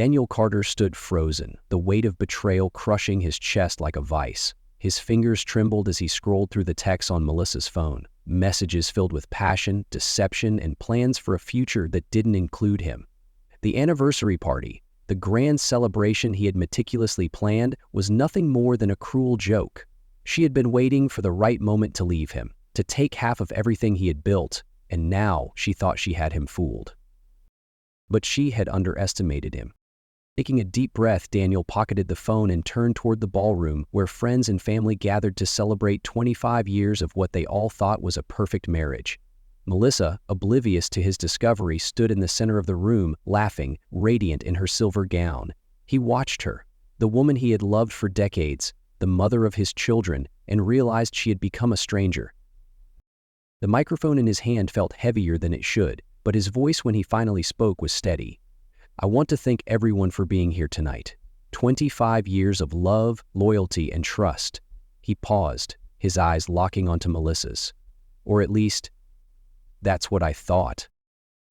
Daniel Carter stood frozen, the weight of betrayal crushing his chest like a vice. His fingers trembled as he scrolled through the texts on Melissa's phone, messages filled with passion, deception, and plans for a future that didn't include him. The anniversary party, the grand celebration he had meticulously planned, was nothing more than a cruel joke. She had been waiting for the right moment to leave him, to take half of everything he had built, and now she thought she had him fooled. But she had underestimated him. Taking a deep breath, Daniel pocketed the phone and turned toward the ballroom where friends and family gathered to celebrate 25 years of what they all thought was a perfect marriage. Melissa, oblivious to his discovery, stood in the center of the room, laughing, radiant in her silver gown. He watched her, the woman he had loved for decades, the mother of his children, and realized she had become a stranger. The microphone in his hand felt heavier than it should, but his voice when he finally spoke was steady. "I want to thank everyone for being here tonight. 25 years of love, loyalty, and trust." He paused, his eyes locking onto Melissa's. Or at least, that's what I thought.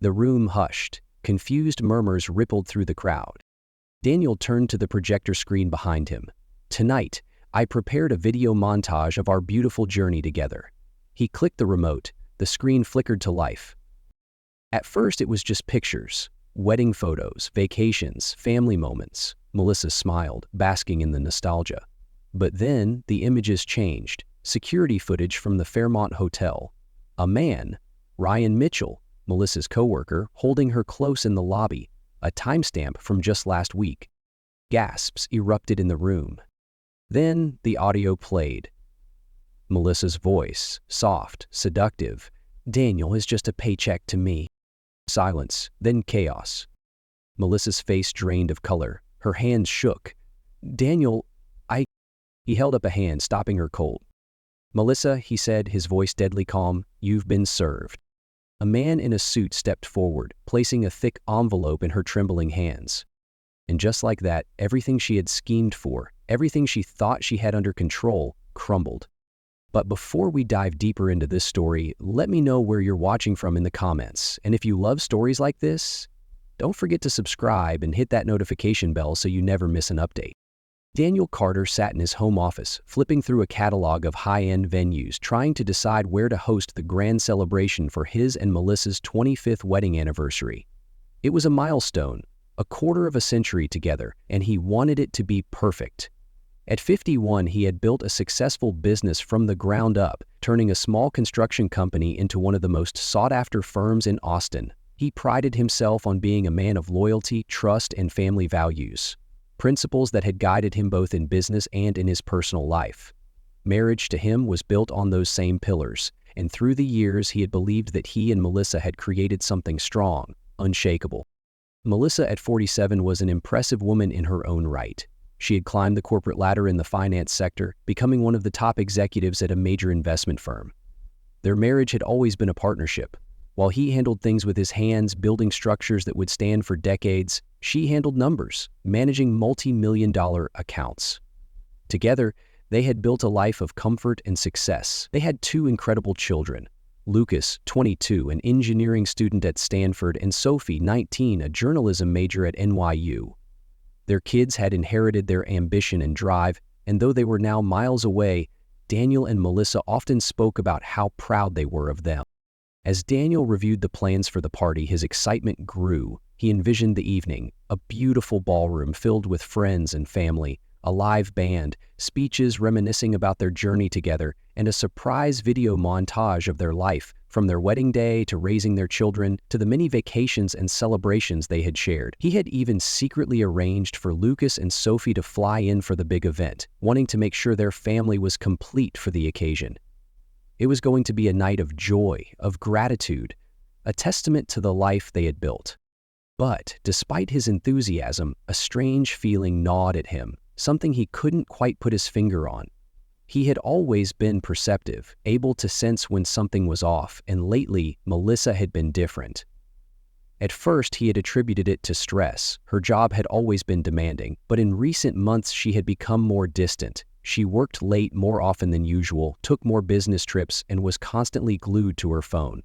The room hushed. Confused murmurs rippled through the crowd. Daniel turned to the projector screen behind him. "Tonight, I prepared a video montage of our beautiful journey together." He clicked the remote. The screen flickered to life. At first, it was just pictures. Wedding photos, vacations, family moments. Melissa smiled, basking in the nostalgia. But then, the images changed. Security footage from the Fairmont Hotel. A man, Ryan Mitchell, Melissa's coworker, holding her close in the lobby. A timestamp from just last week. Gasps erupted in the room. Then, the audio played. Melissa's voice, soft, seductive. "Daniel is just a paycheck to me." Silence, then chaos. Melissa's face drained of color. Her hands shook. "Daniel, He held up a hand, stopping her cold. "Melissa," he said, his voice deadly calm, "you've been served." A man in a suit stepped forward, placing a thick envelope in her trembling hands. And just like that, everything she had schemed for, everything she thought she had under control, crumbled. But before we dive deeper into this story, let me know where you're watching from in the comments. And if you love stories like this, don't forget to subscribe and hit that notification bell so you never miss an update. Daniel Carter sat in his home office, flipping through a catalog of high-end venues, trying to decide where to host the grand celebration for his and Melissa's 25th wedding anniversary. It was a milestone, a quarter of a century together, and he wanted it to be perfect. At 51, he had built a successful business from the ground up, turning a small construction company into one of the most sought-after firms in Austin. He prided himself on being a man of loyalty, trust, and family values, principles that had guided him both in business and in his personal life. Marriage to him was built on those same pillars, and through the years he had believed that he and Melissa had created something strong, unshakable. Melissa at 47 was an impressive woman in her own right. She had climbed the corporate ladder in the finance sector, becoming one of the top executives at a major investment firm. Their marriage had always been a partnership. While he handled things with his hands, building structures that would stand for decades, she handled numbers, managing multi-million-dollar accounts. Together, they had built a life of comfort and success. They had two incredible children, Lucas, 22, an engineering student at Stanford, and Sophie, 19, a journalism major at NYU. Their kids had inherited their ambition and drive, and though they were now miles away, Daniel and Melissa often spoke about how proud they were of them. As Daniel reviewed the plans for the party, his excitement grew. He envisioned the evening, a beautiful ballroom filled with friends and family, a live band, speeches reminiscing about their journey together, and a surprise video montage of their life, from their wedding day to raising their children to the many vacations and celebrations they had shared. He had even secretly arranged for Lucas and Sophie to fly in for the big event, wanting to make sure their family was complete for the occasion. It was going to be a night of joy, of gratitude, a testament to the life they had built. But despite his enthusiasm, a strange feeling gnawed at him, something he couldn't quite put his finger on. He had always been perceptive, able to sense when something was off, and lately, Melissa had been different. At first, he had attributed it to stress. Her job had always been demanding, but in recent months she had become more distant. She worked late more often than usual, took more business trips, and was constantly glued to her phone.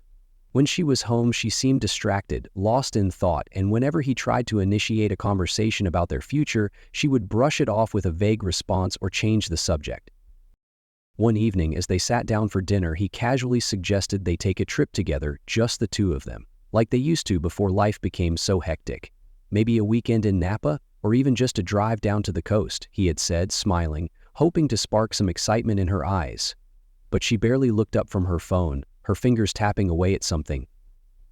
When she was home, she seemed distracted, lost in thought, and whenever he tried to initiate a conversation about their future, she would brush it off with a vague response or change the subject. One evening, as they sat down for dinner, he casually suggested they take a trip together, just the two of them, like they used to before life became so hectic. Maybe a weekend in Napa, or even just a drive down to the coast, he had said, smiling, hoping to spark some excitement in her eyes. But she barely looked up from her phone, her fingers tapping away at something.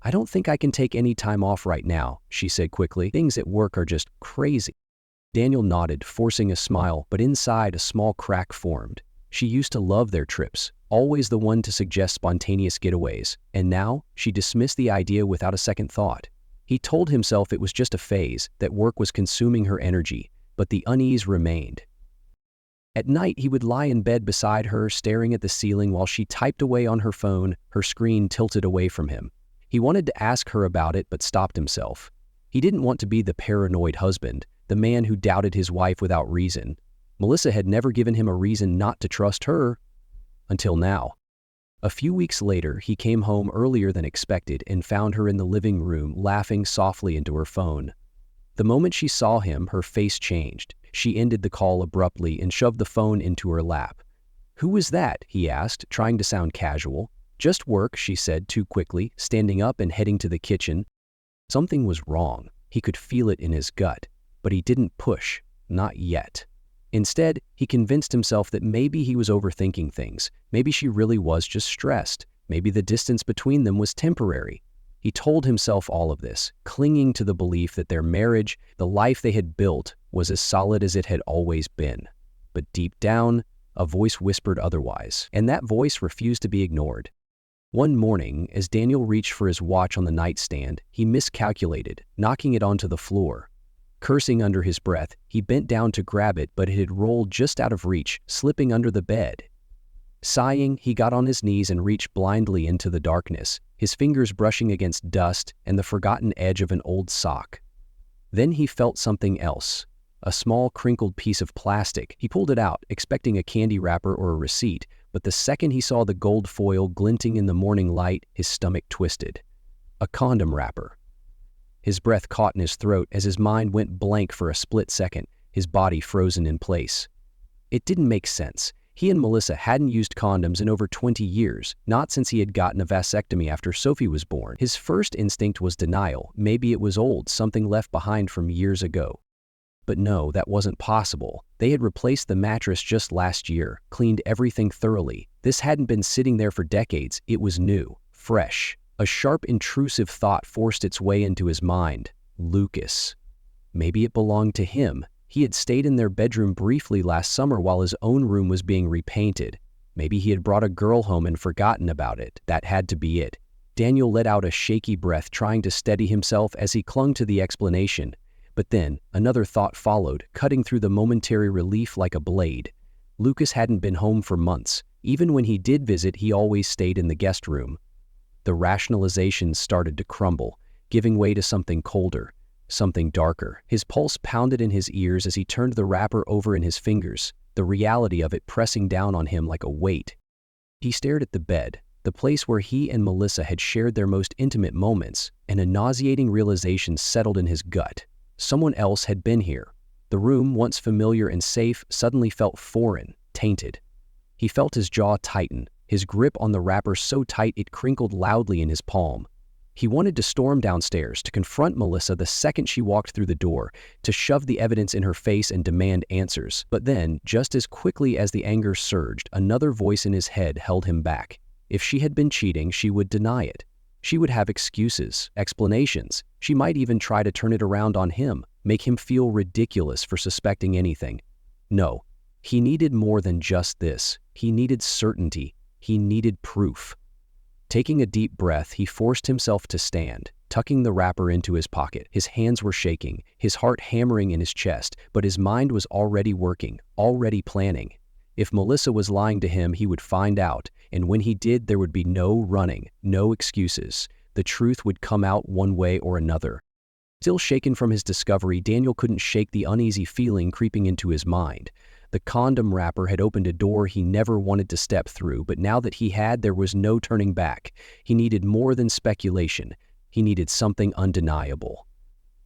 "I don't think I can take any time off right now," she said quickly. "Things at work are just crazy." Daniel nodded, forcing a smile, but inside a small crack formed. She used to love their trips, always the one to suggest spontaneous getaways, and now she dismissed the idea without a second thought. He told himself it was just a phase, that work was consuming her energy, but the unease remained. At night, he would lie in bed beside her, staring at the ceiling while she typed away on her phone, her screen tilted away from him. He wanted to ask her about it, but stopped himself. He didn't want to be the paranoid husband, the man who doubted his wife without reason. Melissa had never given him a reason not to trust her, until now. A few weeks later, he came home earlier than expected and found her in the living room, laughing softly into her phone. The moment she saw him, her face changed. She ended the call abruptly and shoved the phone into her lap. "Who was that?" he asked, trying to sound casual. "Just work," she said too quickly, standing up and heading to the kitchen. Something was wrong. He could feel it in his gut, but he didn't push, not yet. Instead, he convinced himself that maybe he was overthinking things. Maybe she really was just stressed. Maybe the distance between them was temporary. He told himself all of this, clinging to the belief that their marriage, the life they had built, was as solid as it had always been. But deep down, a voice whispered otherwise, and that voice refused to be ignored. One morning, as Daniel reached for his watch on the nightstand, he miscalculated, knocking it onto the floor. Cursing under his breath, he bent down to grab it, but it had rolled just out of reach, slipping under the bed. Sighing, he got on his knees and reached blindly into the darkness, his fingers brushing against dust and the forgotten edge of an old sock. Then he felt something else, a small crinkled piece of plastic. He pulled it out, expecting a candy wrapper or a receipt, but the second he saw the gold foil glinting in the morning light, his stomach twisted. A condom wrapper. His breath caught in his throat as his mind went blank for a split second, his body frozen in place. It didn't make sense. He and Melissa hadn't used condoms in over 20 years, not since he had gotten a vasectomy after Sophie was born. His first instinct was denial. Maybe it was old, something left behind from years ago. But no, that wasn't possible. They had replaced the mattress just last year, cleaned everything thoroughly. This hadn't been sitting there for decades. It was new, fresh. A sharp, intrusive thought forced its way into his mind. Lucas. Maybe it belonged to him. He had stayed in their bedroom briefly last summer while his own room was being repainted. Maybe he had brought a girl home and forgotten about it. That had to be it. Daniel let out a shaky breath, trying to steady himself as he clung to the explanation. But then, another thought followed, cutting through the momentary relief like a blade. Lucas hadn't been home for months. Even when he did visit, he always stayed in the guest room. The rationalizations started to crumble, giving way to something colder, something darker. His pulse pounded in his ears as he turned the wrapper over in his fingers, the reality of it pressing down on him like a weight. He stared at the bed, the place where he and Melissa had shared their most intimate moments, and a nauseating realization settled in his gut. Someone else had been here. The room, once familiar and safe, suddenly felt foreign, tainted. He felt his jaw tighten, his grip on the wrapper so tight it crinkled loudly in his palm. He wanted to storm downstairs, to confront Melissa the second she walked through the door, to shove the evidence in her face and demand answers. But then, just as quickly as the anger surged, another voice in his head held him back. If she had been cheating, she would deny it. She would have excuses, explanations. She might even try to turn it around on him, make him feel ridiculous for suspecting anything. No, he needed more than just this. He needed certainty. He needed proof. Taking a deep breath, he forced himself to stand, tucking the wrapper into his pocket. His hands were shaking, his heart hammering in his chest, but his mind was already working, already planning. If Melissa was lying to him, he would find out, and when he did, there would be no running, no excuses. The truth would come out one way or another. Still shaken from his discovery, Daniel couldn't shake the uneasy feeling creeping into his mind. The condom wrapper had opened a door he never wanted to step through, but now that he had, there was no turning back. He needed more than speculation. He needed something undeniable.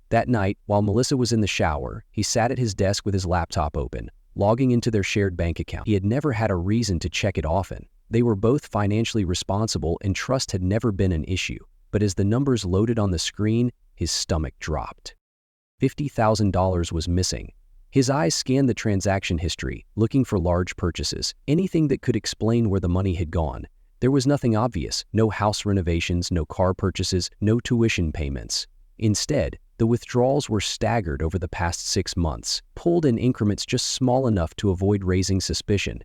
That night, while Melissa was in the shower, he sat at his desk with his laptop open, logging into their shared bank account. He had never had a reason to check it often. They were both financially responsible and trust had never been an issue. But as the numbers loaded on the screen, his stomach dropped. $50,000 was missing. His eyes scanned the transaction history, looking for large purchases, anything that could explain where the money had gone. There was nothing obvious, no house renovations, no car purchases, no tuition payments. Instead, the withdrawals were staggered over the past 6 months, pulled in increments just small enough to avoid raising suspicion.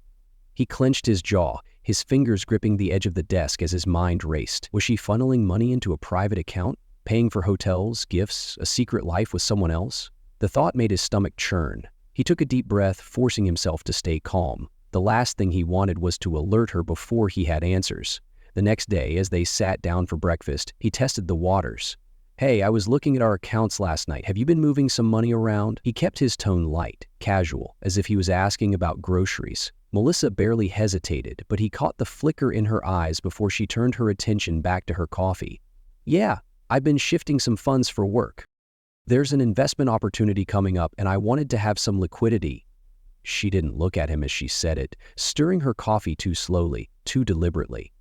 He clenched his jaw, his fingers gripping the edge of the desk as his mind raced. Was she funneling money into a private account, paying for hotels, gifts, a secret life with someone else? The thought made his stomach churn. He took a deep breath, forcing himself to stay calm. The last thing he wanted was to alert her before he had answers. The next day, as they sat down for breakfast, he tested the waters. "Hey, I was looking at our accounts last night. Have you been moving some money around?" He kept his tone light, casual, as if he was asking about groceries. Melissa barely hesitated, but he caught the flicker in her eyes before she turned her attention back to her coffee. "Yeah, I've been shifting some funds for work. There's an investment opportunity coming up and I wanted to have some liquidity." She didn't look at him as she said it, stirring her coffee too slowly, too deliberately.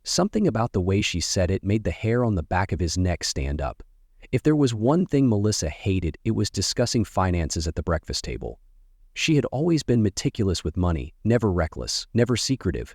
Something about the way she said it made the hair on the back of his neck stand up. If there was one thing Melissa hated, it was discussing finances at the breakfast table. She had always been meticulous with money, never reckless, never secretive.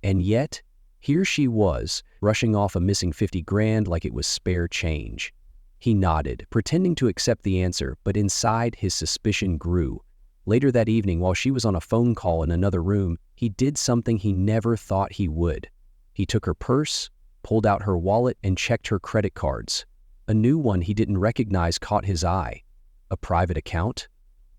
And yet, here she was, rushing off a missing 50 grand like it was spare change. He nodded, pretending to accept the answer, but inside his suspicion grew. Later that evening, while she was on a phone call in another room, he did something he never thought he would. He took her purse, pulled out her wallet, and checked her credit cards. A new one he didn't recognize caught his eye. A private account?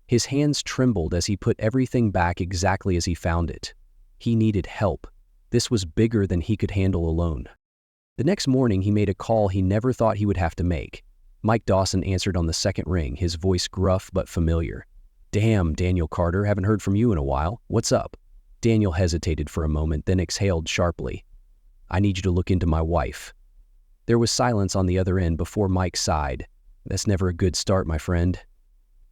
His hands trembled as he put everything back exactly as he found it. He needed help. This was bigger than he could handle alone. The next morning, he made a call he never thought he would have to make. Mike Dawson answered on the second ring, his voice gruff but familiar. "Damn, Daniel Carter, haven't heard from you in a while. What's up?" Daniel hesitated for a moment, then exhaled sharply. "I need you to look into my wife." There was silence on the other end before Mike sighed. "That's never a good start, my friend."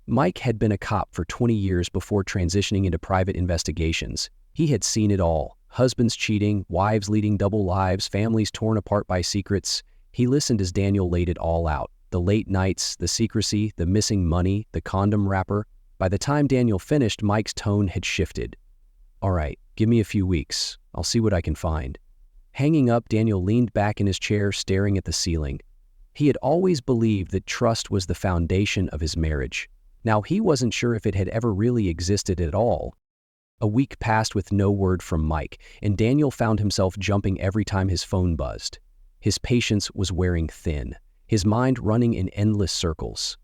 Mike had been a cop for 20 years before transitioning into private investigations. He had seen it all. Husbands cheating, wives leading double lives, families torn apart by secrets. He listened as Daniel laid it all out. The late nights, the secrecy, the missing money, the condom wrapper. By the time Daniel finished, Mike's tone had shifted. "All right, give me a few weeks. I'll see what I can find." Hanging up, Daniel leaned back in his chair, staring at the ceiling. He had always believed that trust was the foundation of his marriage. Now he wasn't sure if it had ever really existed at all. A week passed with no word from Mike, and Daniel found himself jumping every time his phone buzzed. His patience was wearing thin, his mind running in endless circles.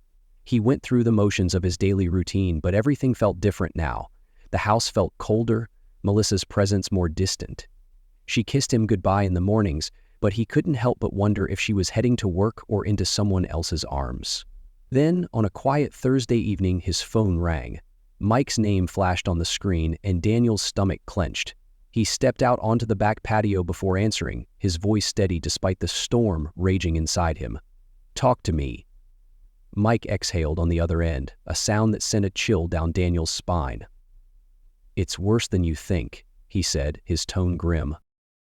He went through the motions of his daily routine, but everything felt different now. The house felt colder, Melissa's presence more distant. She kissed him goodbye in the mornings, but he couldn't help but wonder if she was heading to work or into someone else's arms. Then, on a quiet Thursday evening, his phone rang. Mike's name flashed on the screen, and Daniel's stomach clenched. He stepped out onto the back patio before answering, his voice steady despite the storm raging inside him. "Talk to me." Mike exhaled on the other end, a sound that sent a chill down Daniel's spine. "It's worse than you think," he said, his tone grim.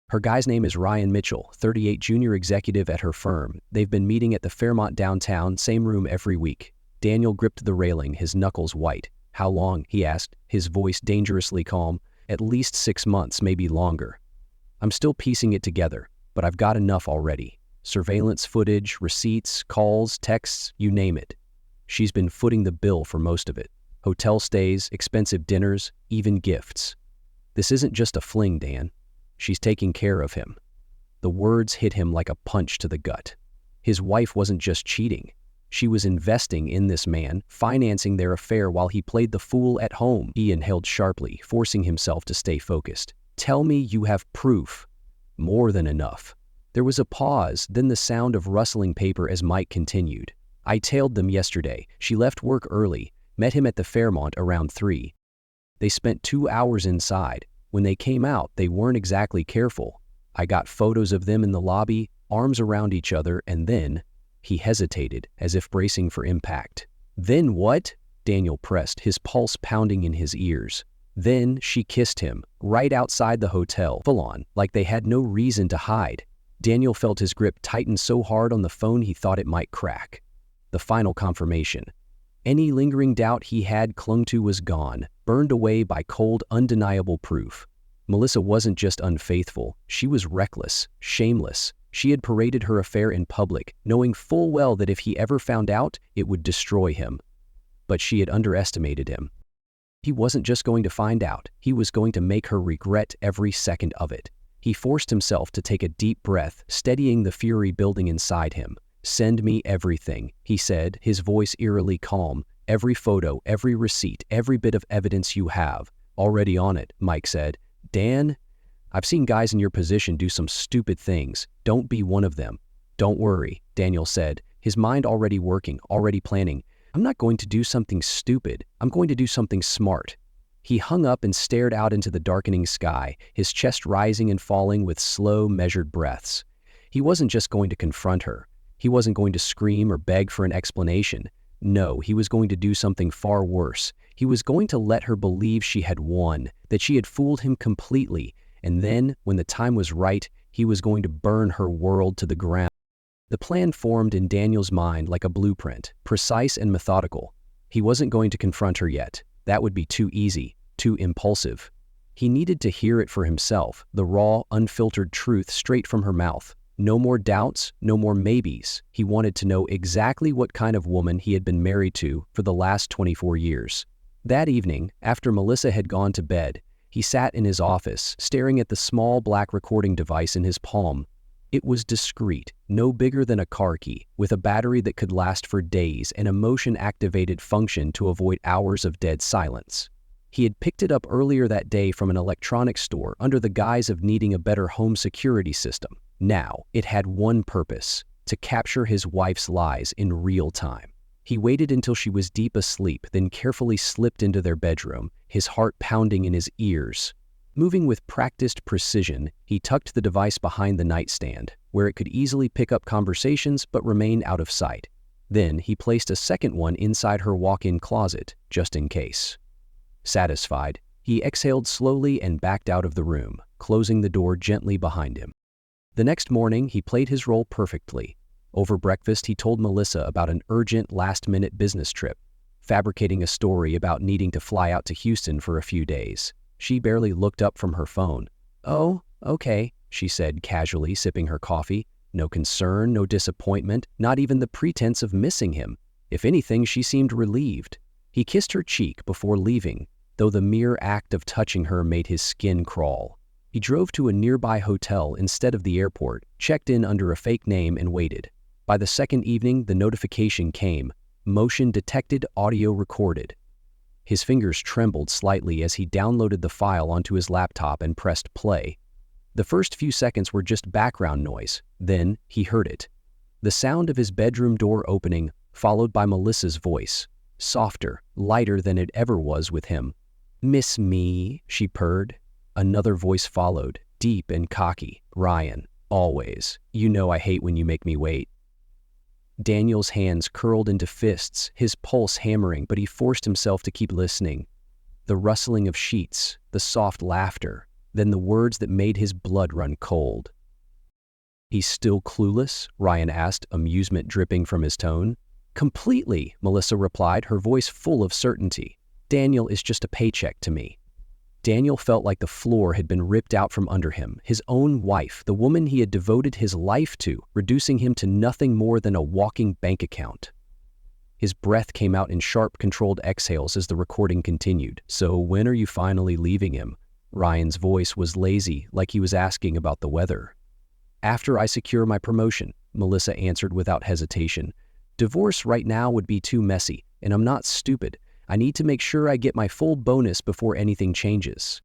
"Her guy's name is Ryan Mitchell, 38, junior executive at her firm. They've been meeting at the Fairmont downtown, same room every week." Daniel gripped the railing, his knuckles white. "How long?" he asked, his voice dangerously calm. "At least 6 months, maybe longer. I'm still piecing it together, but I've got enough already. Surveillance footage, receipts, calls, texts, you name it. She's been footing the bill for most of it. Hotel stays, expensive dinners, even gifts. This isn't just a fling, Dan. She's taking care of him." The words hit him like a punch to the gut. His wife wasn't just cheating. She was investing in this man, financing their affair while he played the fool at home. He inhaled sharply, forcing himself to stay focused. "Tell me you have proof." "More than enough." There was a pause, then the sound of rustling paper as Mike continued. I tailed them yesterday. She left work early, met him at the Fairmont around 3. They spent 2 hours inside. When they came out, they weren't exactly careful. I got photos of them in the lobby, arms around each other, and then—" He hesitated, as if bracing for impact. "Then what?" Daniel pressed, his pulse pounding in his ears. "Then she kissed him, right outside the hotel, full on, like they had no reason to hide." Daniel felt his grip tighten so hard on the phone he thought it might crack. The final confirmation. Any lingering doubt he had clung to was gone, burned away by cold, undeniable proof. Melissa wasn't just unfaithful, she was reckless, shameless. She had paraded her affair in public, knowing full well that if he ever found out, it would destroy him. But she had underestimated him. He wasn't just going to find out, he was going to make her regret every second of it. He forced himself to take a deep breath, steadying the fury building inside him. "Send me everything," he said, his voice eerily calm. "Every photo, every receipt, every bit of evidence you have." "Already on it," Mike said. "Dan, I've seen guys in your position do some stupid things. Don't be one of them." "Don't worry," Daniel said, his mind already working, already planning. "I'm not going to do something stupid. I'm going to do something smart." He hung up and stared out into the darkening sky, his chest rising and falling with slow, measured breaths. He wasn't just going to confront her. He wasn't going to scream or beg for an explanation. No, he was going to do something far worse. He was going to let her believe she had won, that she had fooled him completely, and then, when the time was right, he was going to burn her world to the ground. The plan formed in Daniel's mind like a blueprint, precise and methodical. He wasn't going to confront her yet. That would be too easy, too impulsive. He needed to hear it for himself, the raw, unfiltered truth straight from her mouth. No more doubts, no more maybes. He wanted to know exactly what kind of woman he had been married to for the last 24 years. That evening, after Melissa had gone to bed, he sat in his office, staring at the small black recording device in his palm. It was discreet, no bigger than a car key, with a battery that could last for days and a motion-activated function to avoid hours of dead silence. He had picked it up earlier that day from an electronics store under the guise of needing a better home security system. Now, it had one purpose: to capture his wife's lies in real time. He waited until she was deep asleep, then carefully slipped into their bedroom, his heart pounding in his ears. Moving with practiced precision, he tucked the device behind the nightstand, where it could easily pick up conversations but remain out of sight. Then he placed a second one inside her walk-in closet, just in case. Satisfied, he exhaled slowly and backed out of the room, closing the door gently behind him. The next morning, he played his role perfectly. Over breakfast, he told Melissa about an urgent, last-minute business trip, fabricating a story about needing to fly out to Houston for a few days. She barely looked up from her phone. "Oh, okay," she said casually, sipping her coffee. No concern, no disappointment, not even the pretense of missing him. If anything, she seemed relieved. He kissed her cheek before leaving, though the mere act of touching her made his skin crawl. He drove to a nearby hotel instead of the airport, checked in under a fake name, and waited. By the second evening, the notification came: "Motion detected, audio recorded." His fingers trembled slightly as he downloaded the file onto his laptop and pressed play. The first few seconds were just background noise. Then he heard it. The sound of his bedroom door opening, followed by Melissa's voice, softer, lighter than it ever was with him. "Miss me?" she purred. Another voice followed, deep and cocky. "Ryan, always. You know I hate when you make me wait." Daniel's hands curled into fists, his pulse hammering, but he forced himself to keep listening. The rustling of sheets, the soft laughter, then the words that made his blood run cold. "He's still clueless?" Ryan asked, amusement dripping from his tone. "Completely," Melissa replied, her voice full of certainty. "Daniel is just a paycheck to me." Daniel felt like the floor had been ripped out from under him, his own wife, the woman he had devoted his life to, reducing him to nothing more than a walking bank account. His breath came out in sharp, controlled exhales as the recording continued. "So when are you finally leaving him?" Ryan's voice was lazy, like he was asking about the weather. "After I secure my promotion," Melissa answered without hesitation. "Divorce right now would be too messy, and I'm not stupid. I need to make sure I get my full bonus before anything changes."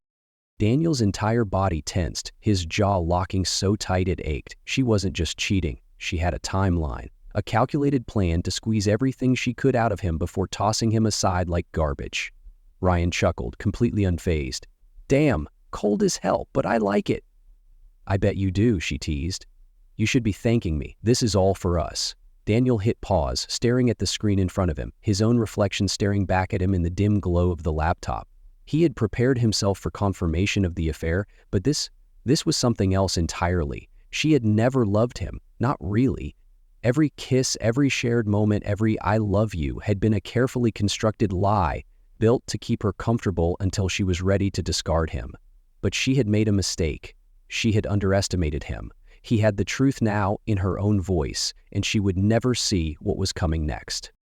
Daniel's entire body tensed, his jaw locking so tight it ached. She wasn't just cheating, she had a timeline. A calculated plan to squeeze everything she could out of him before tossing him aside like garbage. Ryan chuckled, completely unfazed. "Damn, cold as hell, but I like it." "I bet you do," she teased. "You should be thanking me. This is all for us." Daniel hit pause, staring at the screen in front of him, his own reflection staring back at him in the dim glow of the laptop. He had prepared himself for confirmation of the affair, but this was something else entirely. She had never loved him, not really. Every kiss, every shared moment, every "I love you" had been a carefully constructed lie, built to keep her comfortable until she was ready to discard him. But she had made a mistake. She had underestimated him. He had the truth now in her own voice, and she would never see what was coming next.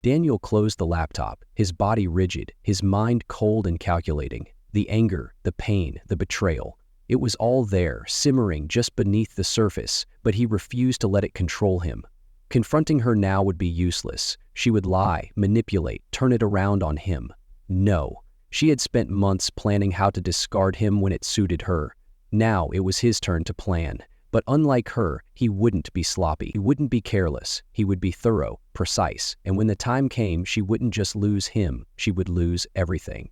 Daniel closed the laptop, his body rigid, his mind cold and calculating. The anger, the pain, the betrayal. It was all there, simmering just beneath the surface, but he refused to let it control him. Confronting her now would be useless. She would lie, manipulate, turn it around on him. No. She had spent months planning how to discard him when it suited her. Now it was his turn to plan. But unlike her, he wouldn't be sloppy. He wouldn't be careless. He would be thorough, precise, and when the time came, she wouldn't just lose him, she would lose everything.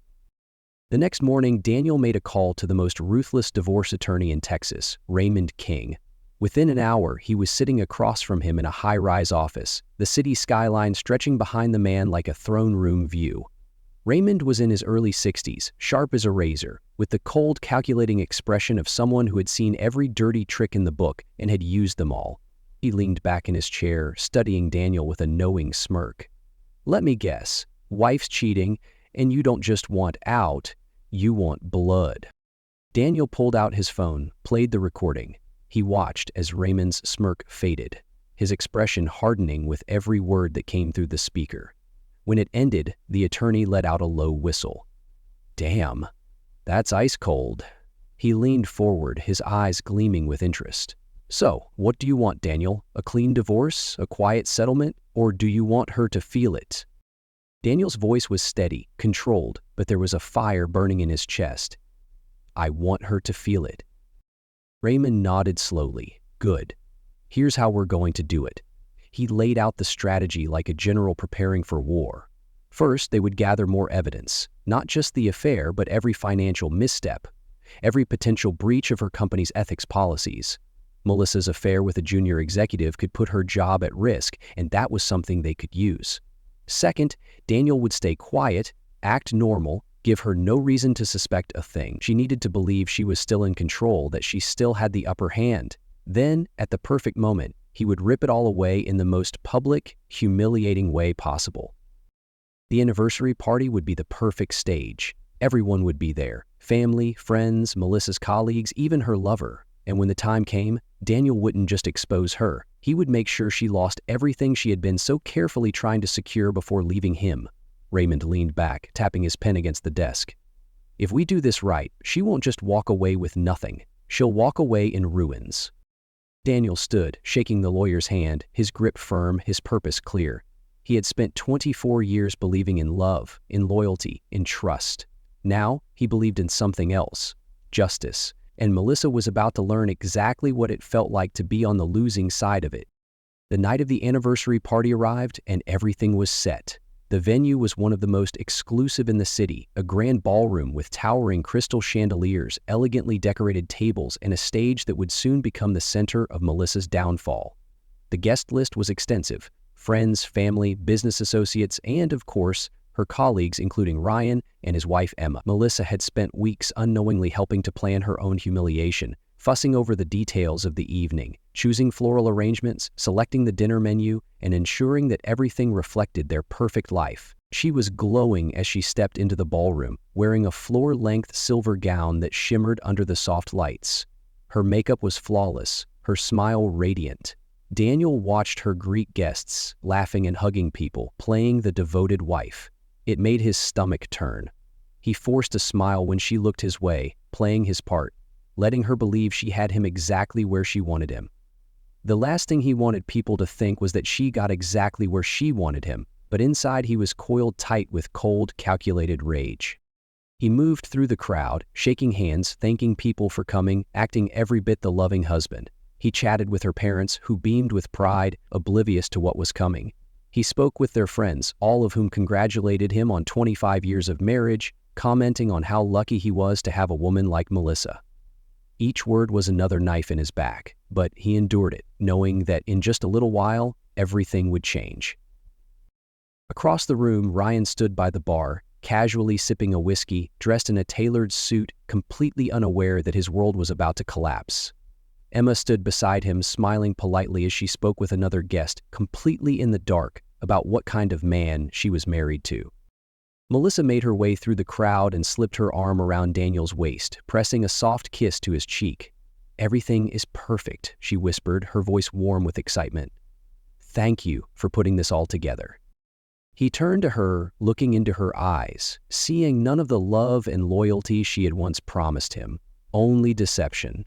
The next morning, Daniel made a call to the most ruthless divorce attorney in Texas, Raymond King. Within an hour, he was sitting across from him in a high-rise office, the city skyline stretching behind the man like a throne room view. Raymond was in his early 60s, sharp as a razor, with the cold, calculating expression of someone who had seen every dirty trick in the book and had used them all. He leaned back in his chair, studying Daniel with a knowing smirk. "Let me guess, wife's cheating, and you don't just want out, you want blood." Daniel pulled out his phone, played the recording. He watched as Raymond's smirk faded, his expression hardening with every word that came through the speaker. When it ended, the attorney let out a low whistle. "Damn, that's ice cold." He leaned forward, his eyes gleaming with interest. "So, what do you want, Daniel? A clean divorce, a quiet settlement, or do you want her to feel it?" Daniel's voice was steady, controlled, but there was a fire burning in his chest. "I want her to feel it." Raymond nodded slowly. "Good. Here's how we're going to do it." He laid out the strategy like a general preparing for war. First, they would gather more evidence, not just the affair, but every financial misstep, every potential breach of her company's ethics policies. Melissa's affair with a junior executive could put her job at risk, and that was something they could use. Second, Daniel would stay quiet, act normal, give her no reason to suspect a thing. She needed to believe she was still in control, that she still had the upper hand. Then, at the perfect moment, he would rip it all away in the most public, humiliating way possible. The anniversary party would be the perfect stage. Everyone would be there. Family, friends, Melissa's colleagues, even her lover. And when the time came, Daniel wouldn't just expose her. He would make sure she lost everything she had been so carefully trying to secure before leaving him. Raymond leaned back, tapping his pen against the desk. "If we do this right, she won't just walk away with nothing. She'll walk away in ruins." Daniel stood, shaking the lawyer's hand, his grip firm, his purpose clear. He had spent 24 years believing in love, in loyalty, in trust. Now, he believed in something else, justice, and Melissa was about to learn exactly what it felt like to be on the losing side of it. The night of the anniversary party arrived, and everything was set. The venue was one of the most exclusive in the city, a grand ballroom with towering crystal chandeliers, elegantly decorated tables, and a stage that would soon become the center of Melissa's downfall. The guest list was extensive: friends, family, business associates, and, of course, her colleagues, including Ryan and his wife Emma. Melissa had spent weeks unknowingly helping to plan her own humiliation, fussing over the details of the evening, choosing floral arrangements, selecting the dinner menu, and ensuring that everything reflected their perfect life. She was glowing as she stepped into the ballroom, wearing a floor-length silver gown that shimmered under the soft lights. Her makeup was flawless, her smile radiant. Daniel watched her greet guests, laughing and hugging people, playing the devoted wife. It made his stomach turn. He forced a smile when she looked his way, playing his part, letting her believe she had him exactly where she wanted him. The last thing he wanted people to think was that she got exactly where she wanted him, but inside he was coiled tight with cold, calculated rage. He moved through the crowd, shaking hands, thanking people for coming, acting every bit the loving husband. He chatted with her parents, who beamed with pride, oblivious to what was coming. He spoke with their friends, all of whom congratulated him on 25 years of marriage, commenting on how lucky he was to have a woman like Melissa. Each word was another knife in his back, but he endured it, knowing that in just a little while, everything would change. Across the room, Ryan stood by the bar, casually sipping a whiskey, dressed in a tailored suit, completely unaware that his world was about to collapse. Emma stood beside him, smiling politely as she spoke with another guest, completely in the dark, about what kind of man she was married to. Melissa made her way through the crowd and slipped her arm around Daniel's waist, pressing a soft kiss to his cheek. "Everything is perfect," she whispered, her voice warm with excitement. "Thank you for putting this all together." He turned to her, looking into her eyes, seeing none of the love and loyalty she had once promised him, only deception.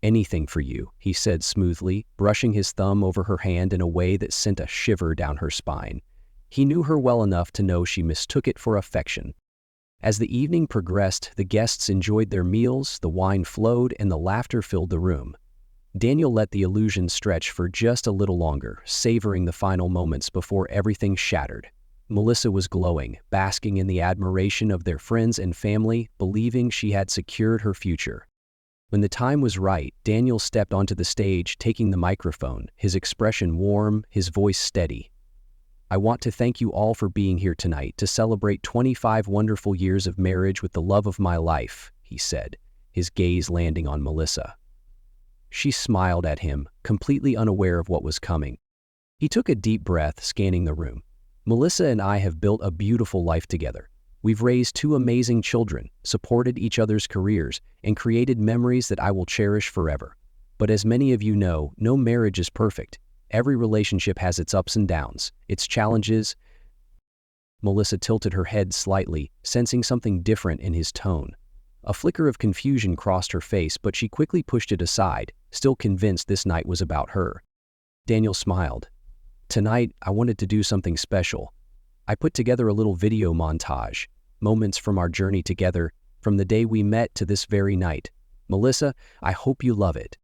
"Anything for you," he said smoothly, brushing his thumb over her hand in a way that sent a shiver down her spine. He knew her well enough to know she mistook it for affection. As the evening progressed, the guests enjoyed their meals, the wine flowed, and the laughter filled the room. Daniel let the illusion stretch for just a little longer, savoring the final moments before everything shattered. Melissa was glowing, basking in the admiration of their friends and family, believing she had secured her future. When the time was right, Daniel stepped onto the stage, taking the microphone, his expression warm, his voice steady. "I want to thank you all for being here tonight to celebrate 25 wonderful years of marriage with the love of my life," he said, his gaze landing on Melissa. She smiled at him, completely unaware of what was coming. He took a deep breath, scanning the room. "Melissa and I have built a beautiful life together. We've raised two amazing children, supported each other's careers, and created memories that I will cherish forever. But as many of you know, no marriage is perfect. Every relationship has its ups and downs, its challenges." Melissa tilted her head slightly, sensing something different in his tone. A flicker of confusion crossed her face, but she quickly pushed it aside, still convinced this night was about her. Daniel smiled. "Tonight, I wanted to do something special. I put together a little video montage, moments from our journey together, from the day we met to this very night. Melissa, I hope you love it."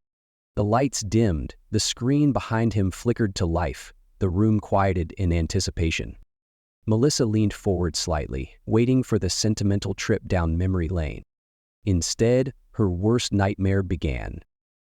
The lights dimmed, the screen behind him flickered to life, the room quieted in anticipation. Melissa leaned forward slightly, waiting for the sentimental trip down memory lane. Instead, her worst nightmare began.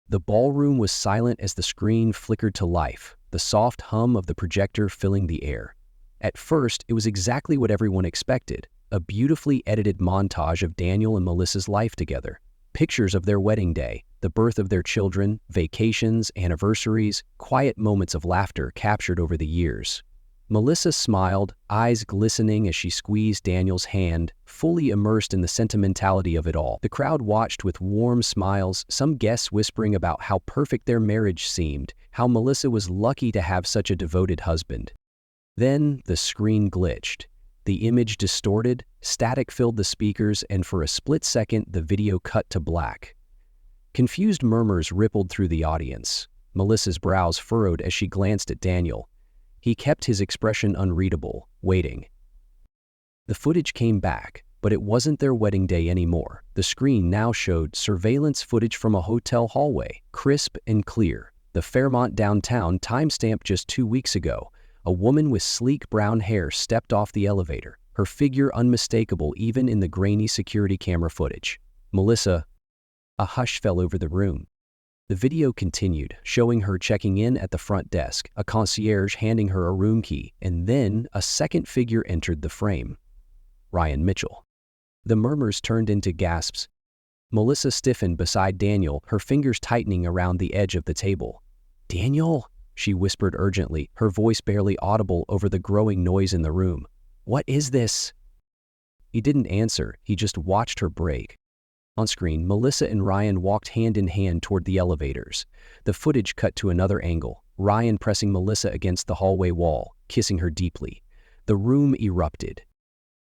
The ballroom was silent as the screen flickered to life, the soft hum of the projector filling the air. At first, it was exactly what everyone expected, a beautifully edited montage of Daniel and Melissa's life together. Pictures of their wedding day, the birth of their children, vacations, anniversaries, quiet moments of laughter captured over the years. Melissa smiled, eyes glistening as she squeezed Daniel's hand, fully immersed in the sentimentality of it all. The crowd watched with warm smiles, some guests whispering about how perfect their marriage seemed, how Melissa was lucky to have such a devoted husband. Then the screen glitched. The image distorted, static filled the speakers, and for a split second the video cut to black. Confused murmurs rippled through the audience. Melissa's brows furrowed as she glanced at Daniel. He kept his expression unreadable, waiting. The footage came back, but it wasn't their wedding day anymore. The screen now showed surveillance footage from a hotel hallway, crisp and clear. The Fairmont downtown, timestamped just 2 weeks ago. A woman with sleek brown hair stepped off the elevator, her figure unmistakable even in the grainy security camera footage. "Melissa." A hush fell over the room. The video continued, showing her checking in at the front desk, a concierge handing her a room key, and then a second figure entered the frame. Ryan Mitchell. The murmurs turned into gasps. Melissa stiffened beside Daniel, her fingers tightening around the edge of the table. "Daniel?" she whispered urgently, her voice barely audible over the growing noise in the room. "What is this?" He didn't answer, he just watched her break. On screen, Melissa and Ryan walked hand in hand toward the elevators. The footage cut to another angle, Ryan pressing Melissa against the hallway wall, kissing her deeply. The room erupted.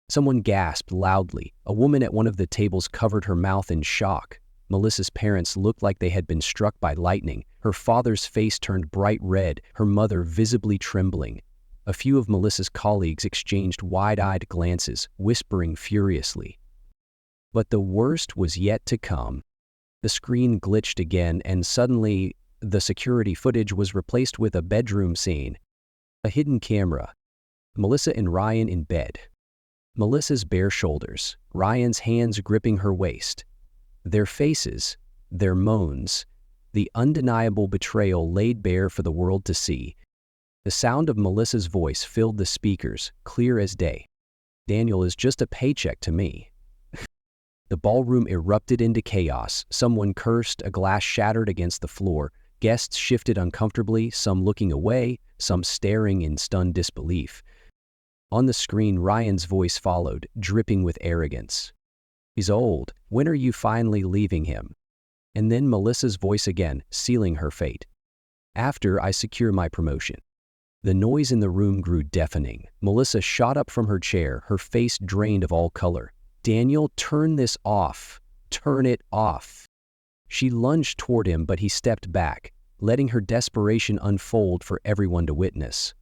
Someone gasped loudly. A woman at one of the tables covered her mouth in shock. Melissa's parents looked like they had been struck by lightning. Her father's face turned bright red, her mother visibly trembling. A few of Melissa's colleagues exchanged wide-eyed glances, whispering furiously. But the worst was yet to come. The screen glitched again, and suddenly, The security footage was replaced with a bedroom scene, a hidden camera, Melissa and Ryan in bed. Melissa's bare shoulders, Ryan's hands gripping her waist. Their faces, their moans, the undeniable betrayal laid bare for the world to see. The sound of Melissa's voice filled the speakers, clear as day. "Daniel is just a paycheck to me." The ballroom erupted into chaos. Someone cursed, a glass shattered against the floor. Guests shifted uncomfortably, some looking away, some staring in stunned disbelief. On the screen, Ryan's voice followed, dripping with arrogance. "He's old. When are you finally leaving him?" And then Melissa's voice again, sealing her fate. "After I secure my promotion." The noise in the room grew deafening. Melissa shot up from her chair, her face drained of all color. "Daniel, turn this off. Turn it off." She lunged toward him, but he stepped back, letting her desperation unfold for everyone to witness.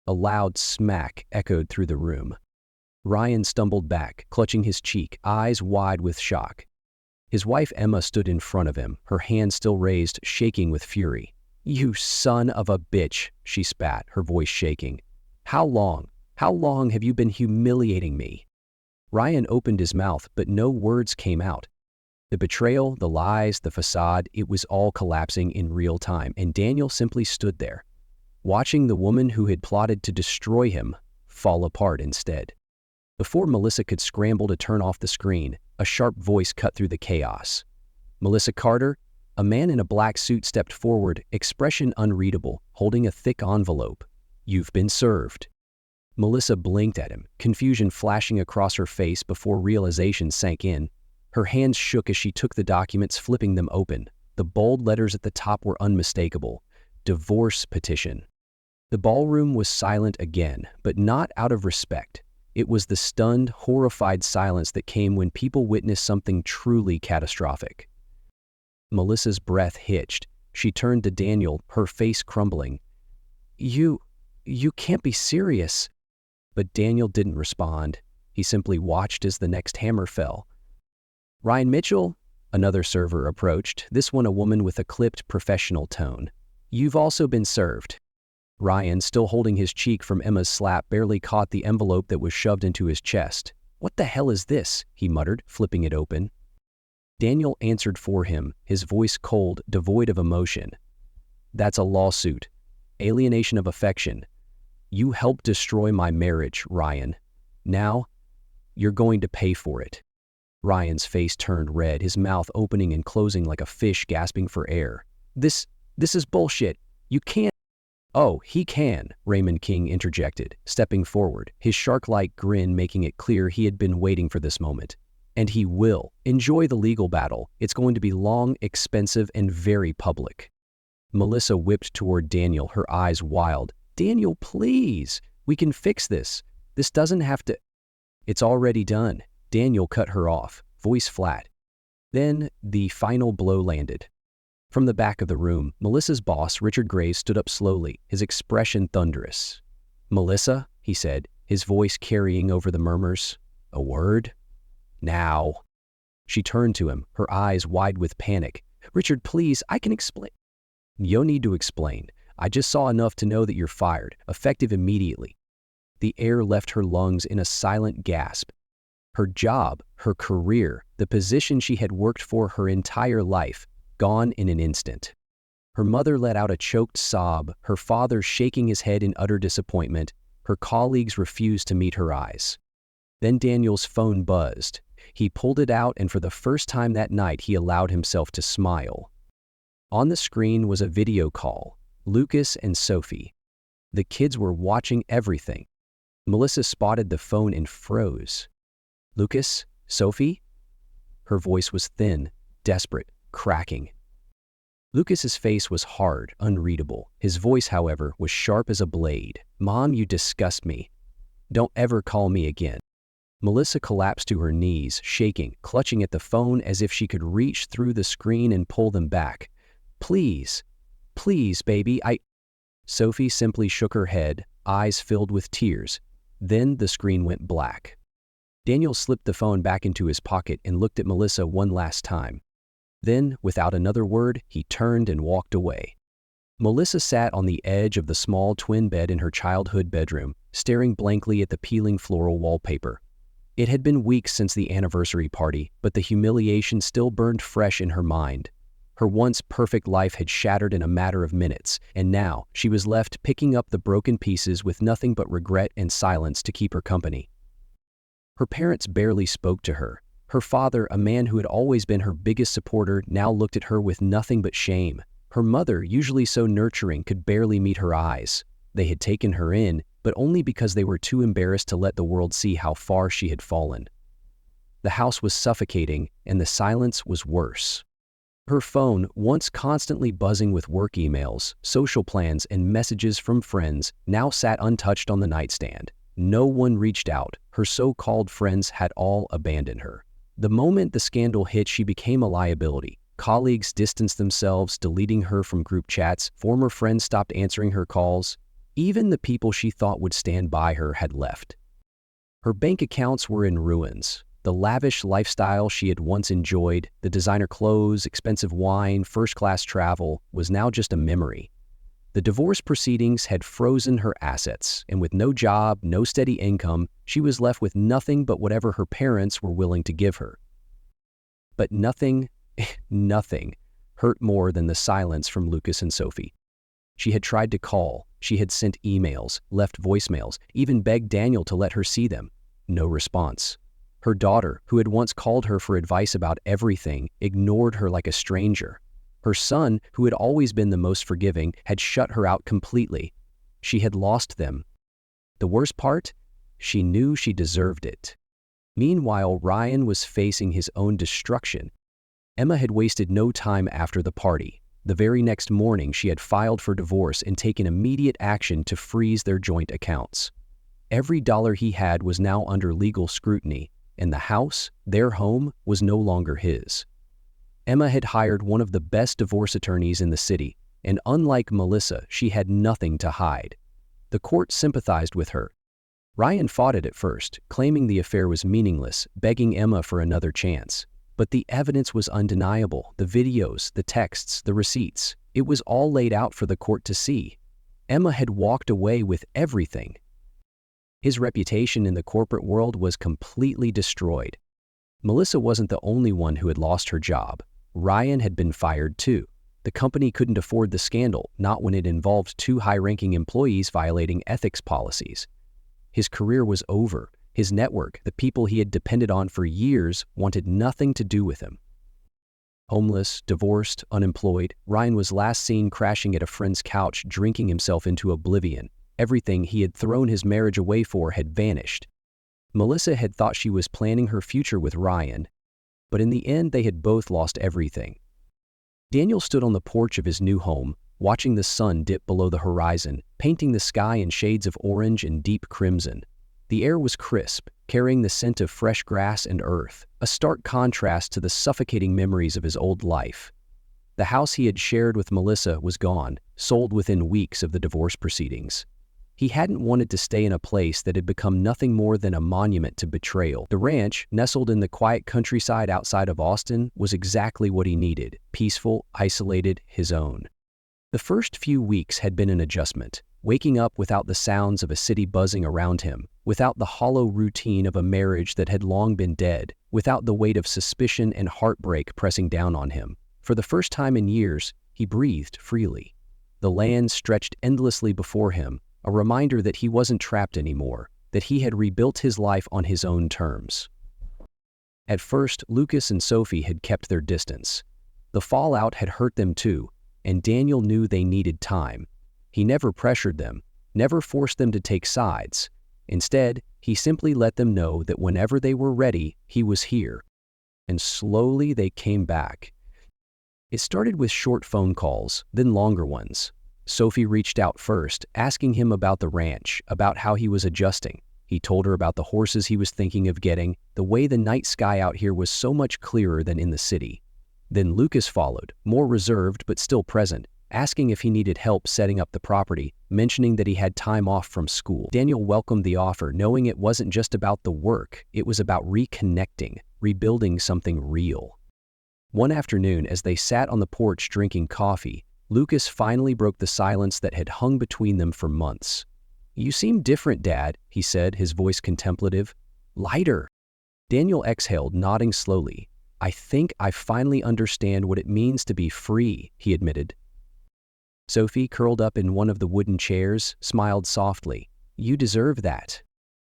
A loud smack echoed through the room. Ryan stumbled back, clutching his cheek, eyes wide with shock. His wife Emma stood in front of him, her hand still raised, shaking with fury. "You son of a bitch," she spat, her voice shaking. How long have you been humiliating me?" Ryan opened his mouth, but no words came out. The betrayal, the lies, the facade, it was all collapsing in real time, and Daniel simply stood there, watching the woman who had plotted to destroy him fall apart instead. Before Melissa could scramble to turn off the screen, a sharp voice cut through the chaos. "Melissa Carter?" A man in a black suit stepped forward, expression unreadable, holding a thick envelope. "You've been served." Melissa blinked at him, confusion flashing across her face before realization sank in. Her hands shook as she took the documents, flipping them open. The bold letters at the top were unmistakable. Divorce petition. The ballroom was silent again, but not out of respect. It was the stunned, horrified silence that came when people witnessed something truly catastrophic. Melissa's breath hitched. She turned to Daniel, her face crumbling. You can't be serious." But Daniel didn't respond. He simply watched as the next hammer fell. "Ryan Mitchell?" Another server approached, this one a woman with a clipped, professional tone. "You've also been served." Ryan, still holding his cheek from Emma's slap, barely caught the envelope that was shoved into his chest. "What the hell is this?" he muttered, flipping it open. Daniel answered for him, his voice cold, devoid of emotion. "That's a lawsuit. Alienation of affection. You helped destroy my marriage, Ryan. Now, you're going to pay for it." Ryan's face turned red, his mouth opening and closing like a fish gasping for air. This is bullshit. You can't." "Oh, he can," Raymond King interjected, stepping forward, his shark-like grin making it clear he had been waiting for this moment. "And he will. Enjoy the legal battle. It's going to be long, expensive, and very public." Melissa whipped toward Daniel, her eyes wild. "Daniel, please. We can fix this. This doesn't have to—" "It's already done." Daniel cut her off, voice flat. Then the final blow landed. From the back of the room, Melissa's boss, Richard Graves, stood up slowly, his expression thunderous. "Melissa," he said, his voice carrying over the murmurs. "A word? Now." She turned to him, her eyes wide with panic. "Richard, please, I can explain." "You need to explain. I just saw enough to know that you're fired, effective immediately." The air left her lungs in a silent gasp. Her job, her career, the position she had worked for her entire life, gone in an instant. Her mother let out a choked sob, her father shaking his head in utter disappointment. Her colleagues refused to meet her eyes. Then Daniel's phone buzzed. He pulled it out, and for the first time that night he allowed himself to smile. On the screen was a video call. Lucas and Sophie. The kids were watching everything. Melissa spotted the phone and froze. "Lucas? Sophie?" Her voice was thin, desperate, cracking. Lucas's face was hard, unreadable. His voice, however, was sharp as a blade. "Mom, you disgust me. Don't ever call me again." Melissa collapsed to her knees, shaking, clutching at the phone as if she could reach through the screen and pull them back. Please, baby, Sophie simply shook her head, eyes filled with tears. Then the screen went black. Daniel slipped the phone back into his pocket and looked at Melissa one last time. Then, without another word, he turned and walked away. Melissa sat on the edge of the small twin bed in her childhood bedroom, staring blankly at the peeling floral wallpaper. It had been weeks since the anniversary party, but the humiliation still burned fresh in her mind. Her once perfect life had shattered in a matter of minutes, and now she was left picking up the broken pieces with nothing but regret and silence to keep her company. Her parents barely spoke to her. Her father, a man who had always been her biggest supporter, now looked at her with nothing but shame. Her mother, usually so nurturing, could barely meet her eyes. They had taken her in, but only because they were too embarrassed to let the world see how far she had fallen. The house was suffocating, and the silence was worse. Her phone, once constantly buzzing with work emails, social plans, and messages from friends, now sat untouched on the nightstand. No one reached out. Her so-called friends had all abandoned her. The moment the scandal hit, she became a liability. Colleagues distanced themselves, deleting her from group chats. Former friends stopped answering her calls. Even the people she thought would stand by her had left. Her bank accounts were in ruins. The lavish lifestyle she had once enjoyed, the designer clothes, expensive wine, first-class travel, was now just a memory. The divorce proceedings had frozen her assets, and with no job, no steady income, she was left with nothing but whatever her parents were willing to give her. But nothing hurt more than the silence from Lucas and Sophie. She had tried to call, she had sent emails, left voicemails, even begged Daniel to let her see them. No response. Her daughter, who had once called her for advice about everything, ignored her like a stranger. Her son, who had always been the most forgiving, had shut her out completely. She had lost them. The worst part? She knew she deserved it. Meanwhile, Ryan was facing his own destruction. Emma had wasted no time after the party. The very next morning, she had filed for divorce and taken immediate action to freeze their joint accounts. Every dollar he had was now under legal scrutiny, and the house, their home, was no longer his. Emma had hired one of the best divorce attorneys in the city, and unlike Melissa, she had nothing to hide. The court sympathized with her. Ryan fought it at first, claiming the affair was meaningless, begging Emma for another chance. But the evidence was undeniable. The videos, the texts, the receipts. It was all laid out for the court to see. Emma had walked away with everything. His reputation in the corporate world was completely destroyed. Melissa wasn't the only one who had lost her job. Ryan had been fired too. The company couldn't afford the scandal, not when it involved two high-ranking employees violating ethics policies. His career was over. His network, the people he had depended on for years, wanted nothing to do with him. Homeless, divorced, unemployed, Ryan was last seen crashing at a friend's couch, drinking himself into oblivion. Everything he had thrown his marriage away for had vanished. Melissa had thought she was planning her future with Ryan, but in the end they had both lost everything. Daniel stood on the porch of his new home, watching the sun dip below the horizon, painting the sky in shades of orange and deep crimson. The air was crisp, carrying the scent of fresh grass and earth, a stark contrast to the suffocating memories of his old life. The house he had shared with Melissa was gone, sold within weeks of the divorce proceedings. He hadn't wanted to stay in a place that had become nothing more than a monument to betrayal. The ranch, nestled in the quiet countryside outside of Austin, was exactly what he needed: peaceful, isolated, his own. The first few weeks had been an adjustment, waking up without the sounds of a city buzzing around him, without the hollow routine of a marriage that had long been dead, without the weight of suspicion and heartbreak pressing down on him. For the first time in years, he breathed freely. The land stretched endlessly before him, a reminder that he wasn't trapped anymore, that he had rebuilt his life on his own terms. At first, Lucas and Sophie had kept their distance. The fallout had hurt them too, and Daniel knew they needed time. He never pressured them, never forced them to take sides. Instead, he simply let them know that whenever they were ready, he was here. And slowly they came back. It started with short phone calls, then longer ones. Sophie reached out first, asking him about the ranch, about how he was adjusting. He told her about the horses he was thinking of getting, the way the night sky out here was so much clearer than in the city. Then Lucas followed, more reserved but still present, asking if he needed help setting up the property, mentioning that he had time off from school. Daniel welcomed the offer, knowing it wasn't just about the work, it was about reconnecting, rebuilding something real. One afternoon, as they sat on the porch drinking coffee, Lucas finally broke the silence that had hung between them for months. "You seem different, Dad," he said, his voice contemplative. "Lighter." Daniel exhaled, nodding slowly. "I think I finally understand what it means to be free," he admitted. Sophie, curled up in one of the wooden chairs, smiled softly. "You deserve that."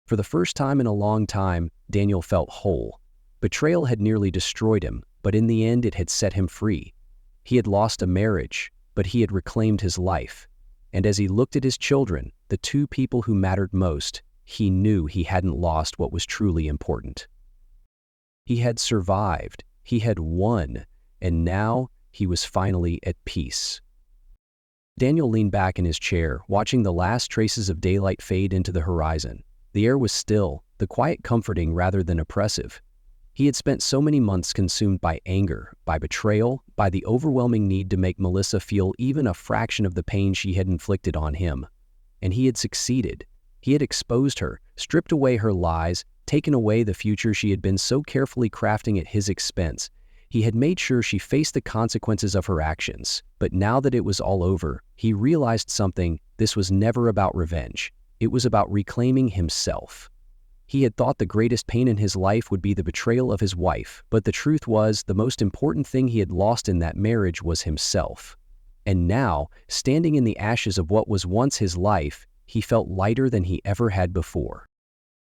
For the first time in a long time, Daniel felt whole. Betrayal had nearly destroyed him, but in the end it had set him free. He had lost a marriage, but he had reclaimed his life. And as he looked at his children, the two people who mattered most, he knew he hadn't lost what was truly important. He had survived, he had won, and now he was finally at peace. Daniel leaned back in his chair, watching the last traces of daylight fade into the horizon. The air was still, the quiet comforting rather than oppressive. He had spent so many months consumed by anger, by betrayal, by the overwhelming need to make Melissa feel even a fraction of the pain she had inflicted on him. And he had succeeded. He had exposed her, stripped away her lies, taken away the future she had been so carefully crafting at his expense. He had made sure she faced the consequences of her actions. But now that it was all over, he realized something. This was never about revenge. It was about reclaiming himself. He had thought the greatest pain in his life would be the betrayal of his wife, but the truth was, the most important thing he had lost in that marriage was himself. And now, standing in the ashes of what was once his life, he felt lighter than he ever had before.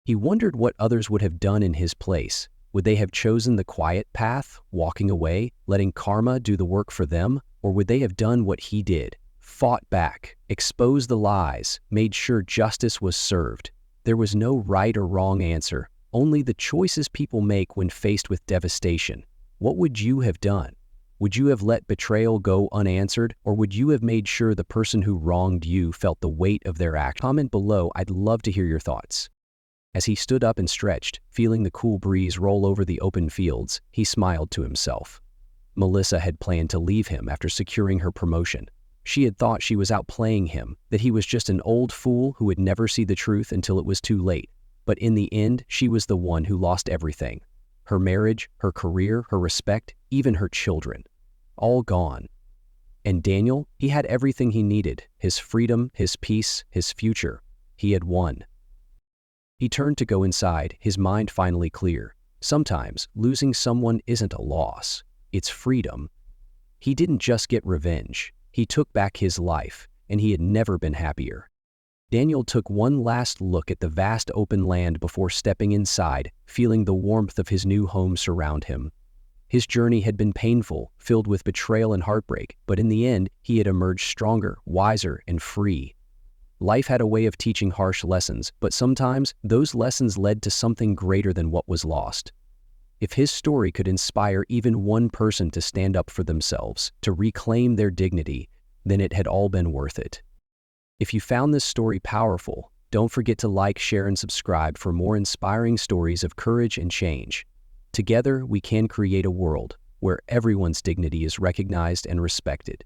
He wondered what others would have done in his place. Would they have chosen the quiet path, walking away, letting karma do the work for them? Or would they have done what he did, fought back, exposed the lies, made sure justice was served? There was no right or wrong answer, only the choices people make when faced with devastation. What would you have done? Would you have let betrayal go unanswered, or would you have made sure the person who wronged you felt the weight of their act? Comment below, I'd love to hear your thoughts. As he stood up and stretched, feeling the cool breeze roll over the open fields, he smiled to himself. Melissa had planned to leave him after securing her promotion. She had thought she was outplaying him, that he was just an old fool who would never see the truth until it was too late. But in the end, she was the one who lost everything. Her marriage, her career, her respect, even her children. All gone. And Daniel, he had everything he needed, his freedom, his peace, his future. He had won. He turned to go inside, his mind finally clear. Sometimes, losing someone isn't a loss. It's freedom. He didn't just get revenge. He took back his life, and he had never been happier. Daniel took one last look at the vast open land before stepping inside, feeling the warmth of his new home surround him. His journey had been painful, filled with betrayal and heartbreak, but in the end, he had emerged stronger, wiser, and free. Life had a way of teaching harsh lessons, but sometimes those lessons led to something greater than what was lost. If his story could inspire even one person to stand up for themselves, to reclaim their dignity, then it had all been worth it. If you found this story powerful, don't forget to like, share, and subscribe for more inspiring stories of courage and change. Together, we can create a world where everyone's dignity is recognized and respected.